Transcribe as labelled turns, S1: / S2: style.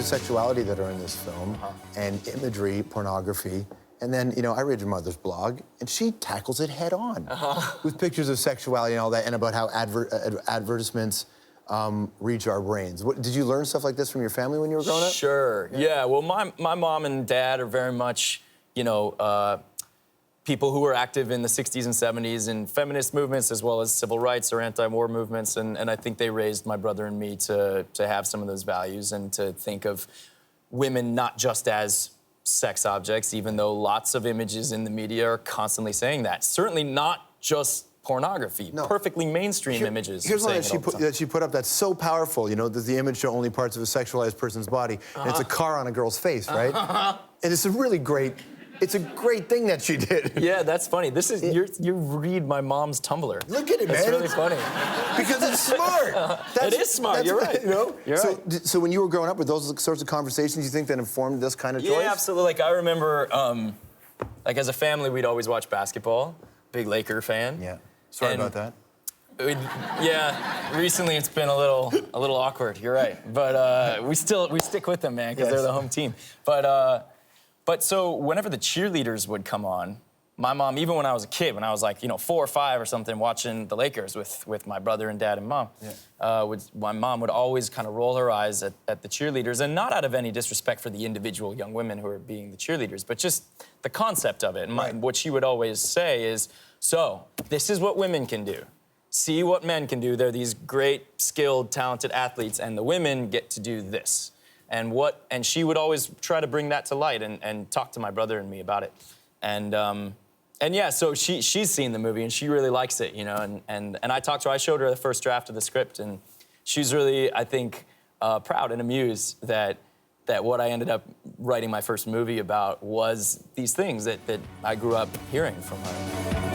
S1: of sexuality that are in this film, and imagery, pornography. And then, you know, I read your mother's blog, and she tackles it head on with pictures of sexuality and all that, and about how advertisements reach our brains. Did you learn stuff like this from your family when you were growing up?
S2: Sure. Yeah. Well, my mom and dad are very much, you know, people who were active in the 60s and 70s in feminist movements as well as civil rights or anti-war movements, and I think they raised my brother and me to have some of those values and to think of women not just as sex objects, even though lots of images in the media are constantly saying that. Certainly not just pornography, perfectly mainstream images.
S1: Here's one that she put up that's so powerful, you know, does the image show only parts of a sexualized person's body, and it's a car on a girl's face, right? And it's a really great, it's a great thing that she did.
S2: Yeah, that's funny. This is, you read my mom's Tumblr.
S1: Look at it, man.
S2: It's really funny.
S1: Because it's smart.
S2: It is smart, you're right.
S1: You know?
S2: You're right.
S1: So when you were growing up, were those sorts of conversations you think that informed this kind of choice?
S2: Yeah, absolutely. Like, I remember, like, as a family, we'd always watch basketball. Big Laker fan.
S1: Yeah. Sorry about that.
S2: Yeah, recently it's been a little awkward. You're right, but we stick with them, man, because they're the home team. But so whenever the cheerleaders would come on, my mom, even when I was a kid, when I was like, you know, 4 or 5 or something, watching the Lakers with my brother and dad and mom, my mom would always kind of roll her eyes at the cheerleaders, and not out of any disrespect for the individual young women who are being the cheerleaders, but just the concept of it. And what she would always say is, so, this is what women can do. See what men can do. They're these great, skilled, talented athletes, and the women get to do this. And she would always try to bring that to light and talk to my brother and me about it. And yeah, so she's seen the movie and she really likes it, you know, and I talked to her, I showed her the first draft of the script, and she's really, I think, proud and amused that what I ended up writing my first movie about was these things that I grew up hearing from her.